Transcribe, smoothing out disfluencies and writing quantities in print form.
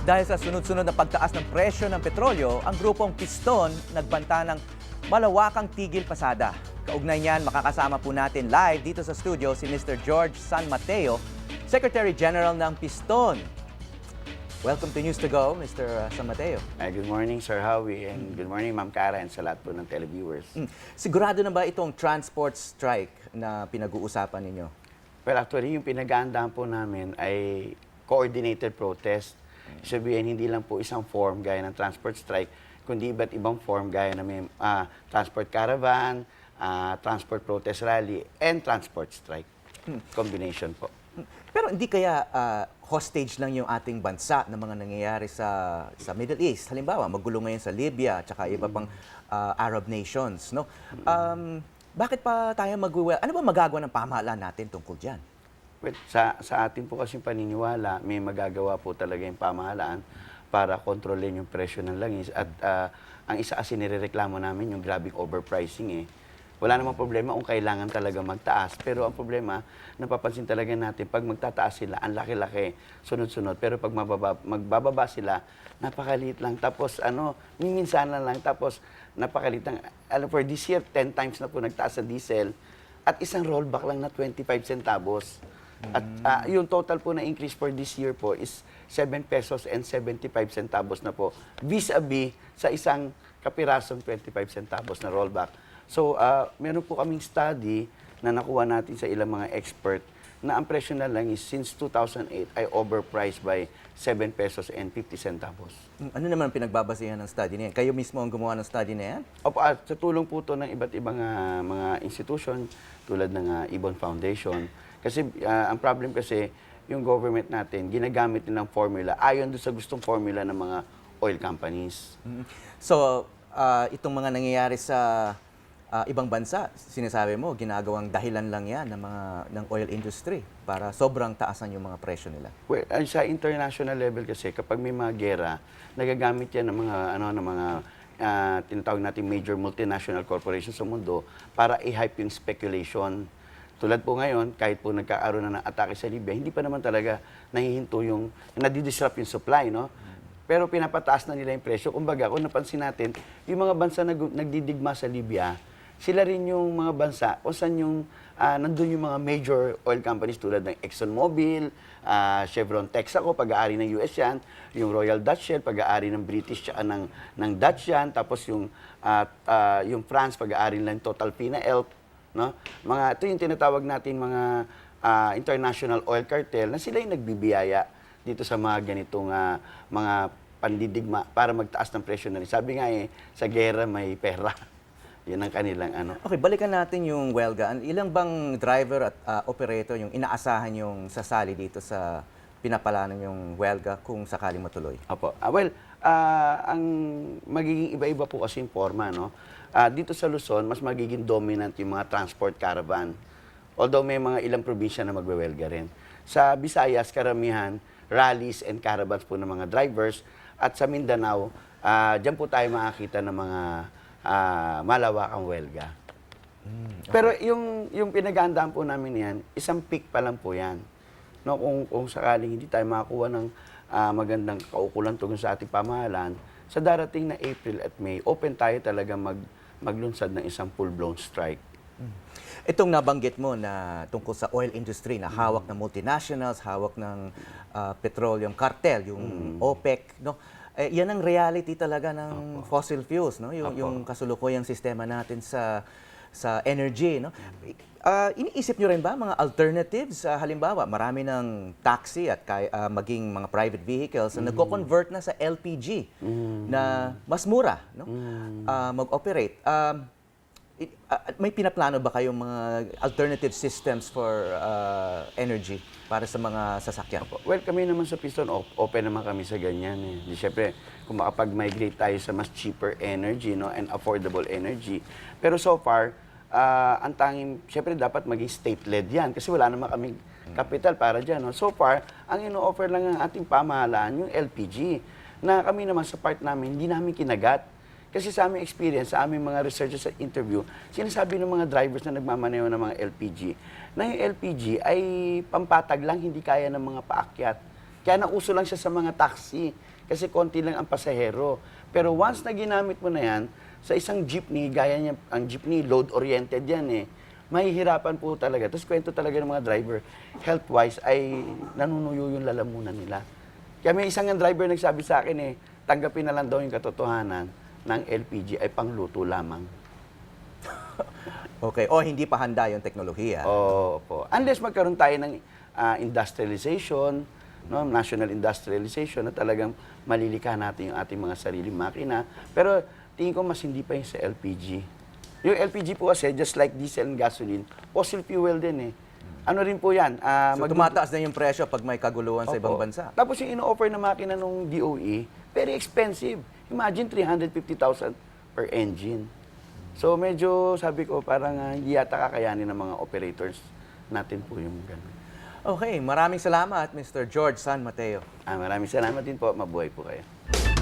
Dahil sa sunod-sunod na pagtaas ng presyo ng petrolyo, ang grupong Piston nagbanta ng malawakang tigil pasada. Kaugnay niyan, makakasama po natin live dito sa studio si Mr. George San Mateo, Secretary General ng Piston. Welcome to News to Go, Mr. San Mateo. Good morning, Sir Howie, and good morning, Ma'am Cara, and sa lahat po ng televiewers. Sigurado na ba itong transport strike na pinag-uusapan ninyo? Well, actually, yung pinag-aandaan po namin ay coordinated protest. Sabihin, hindi lang po isang form gaya ng transport strike, kundi iba't ibang form gaya ng may, transport caravan, transport protest rally, and transport strike. Combination po. Pero hindi kaya hostage lang yung ating bansa na mga nangyayari sa Middle East? Halimbawa, magulo ngayon sa Libya at iba pang Arab nations, no? Bakit pa tayo ano ba magagawa ng pamahalaan natin tungkol diyan? Well, sa atin po kasing paniniwala, may magagawa po talaga yung pamahalaan para kontrolin yung presyo ng langis. At ang isa kasi nirereklamo namin yung grabing overpricing eh. Wala namang problema kung kailangan talaga magtaas. Pero ang problema, napapansin talaga natin, pag magtataas sila, ang laki-laki, sunod-sunod. Pero pag magbababa sila, napakaliit lang. Tapos minsan lang. Tapos napakaliit lang. For this year, 10 times na po nagtaas sa diesel. At isang rollback lang na 25 centavos. At yung total po na increase for this year po is 7 pesos and 75 centavos na po. Vis-a-vis sa isang kapirasong 25 centavos na rollback. So, meron po kaming study na nakuha natin sa ilang mga expert na ang presyo na lang is since 2008 ay overpriced by 7 pesos and 50 centavos. Ano naman ang pinagbabasihan ng study na yan? Kayo mismo ang gumawa ng study na yan? Opo, sa tulong po to ng iba't ibang mga institution tulad ng Ibon Foundation. Kasi ang problem kasi, yung government natin, ginagamit nilang formula ayon doon sa gustong formula ng mga oil companies. So, itong mga nangyayari sa ibang bansa, sinasabi mo, ginagawang dahilan lang yan ng oil industry para sobrang taasan yung mga presyo nila. Well, sa international level kasi, kapag may mga gera, nagagamit yan ng mga tinatawag natin major multinational corporations sa mundo para i-hype yung speculation. Tulad po ngayon, kahit po nagkakaroon na ng atake sa Libya, hindi pa naman talaga nahihinto yung nadidisrupt yung supply, no? Pero pinapataas na nila yung presyo. Kumbaga, kung napansin natin, yung mga bansa na nagdidigma sa Libya, sila rin yung mga bansa kung saan yung nandun yung mga major oil companies tulad ng ExxonMobil, Chevron Texaco, pag-aari ng US yan, yung Royal Dutch Shell, pag-aari ng British tsaka ng Dutch yan, tapos yung France, pag-aari ng Total Fina Elf, no? Ito yung tinatawag natin mga international oil cartel na sila yung nagbibiyaya dito sa mga ganitong mga pandidigma para magtaas ng presyo na. Sabi nga sa gera may pera. Yun ang kanilang Okay, balikan natin yung welga. Ilang bang driver at operator yung inaasahan yung sasali dito sa pinapalanan yung welga kung sakaling matuloy? Opo. Ang magiging iba-iba po kasi yung forma, no? Dito sa Luzon, mas magiging dominant yung mga transport caravan. Although may mga ilang probinsya na magwewelga rin. Sa Visayas, karamihan, rallies and caravans po ng mga drivers. At sa Mindanao, dyan po tayo makakita ng mga malawakang welga. Okay. Pero yung pinag-aandaan po namin yan, isang peak pa lang po yan. No, kung sakaling hindi tayo makakuha ng magandang kaukulan tungkol sa ating pamahalaan, sa darating na April at May, open tayo talaga maglunsad ng isang full-blown strike. Itong nabanggit mo na tungkol sa oil industry na hawak ng multinationals, hawak ng petroleum cartel, yung OPEC, no? Yan ang reality talaga ng fossil fuels, no? Yung kasulukuyang sistema natin sa energy, no? Iniisip nyo rin ba mga alternatives? Halimbawa, marami ng taxi at maging mga private vehicles na nagko-convert na sa LPG na mas mura, no? Mag-operate. May pinaplano ba kayong mga alternative systems for energy para sa mga sasakyan? Well, kami naman sa Piston, open naman kami sa ganyan. Siyempre, kung makapag-migrate tayo sa mas cheaper energy, no, and affordable energy. Pero so far, ang tanging, siyempre dapat maging state-led yan kasi wala naman kaming capital para dyan. No? So far, ang ino-offer lang ng ating pamahalaan yung LPG na kami naman sa part namin, hindi namin kinagat. Kasi sa aming experience, sa aming mga researchers sa interview, sinasabi ng mga drivers na nagmamaneho ng mga LPG, na yung LPG ay pampatag lang, hindi kaya ng mga paakyat. Kaya nauso lang siya sa mga taxi kasi konti lang ang pasahero. Pero once na ginamit mo na yan, sa isang jeepney, gaya niya, ang jeepney, load-oriented yan eh. Mahihirapan po talaga. Tapos kwento talaga ng mga driver, health-wise, ay nanunuyo yung lalamunan nila. Kaya may isang driver nagsabi sa akin eh, tanggapin na lang daw yung katotohanan ng LPG ay pangluto lamang. Okay. O hindi pa handa yung teknolohiya. Opo. Unless magkaroon tayo ng industrialization, no, national industrialization na talagang malilika natin yung ating mga sariling makina. Pero tingin ko mas hindi pa yung sa LPG. Yung LPG po kasi, just like diesel and gasoline, fossil fuel din eh. Ano rin po yan? So tumataas na yung presyo pag may kaguluhan sa ibang Opo. bansa. Tapos yung ino-offer na makina ng DOE, very expensive. Imagine 350,000 per engine. So medyo sabi ko parang hindi yata kakayanin ng mga operators natin po yung ganun. Okay, maraming salamat Mr. George San Mateo. Maraming salamat din po. Mabuhay po kayo.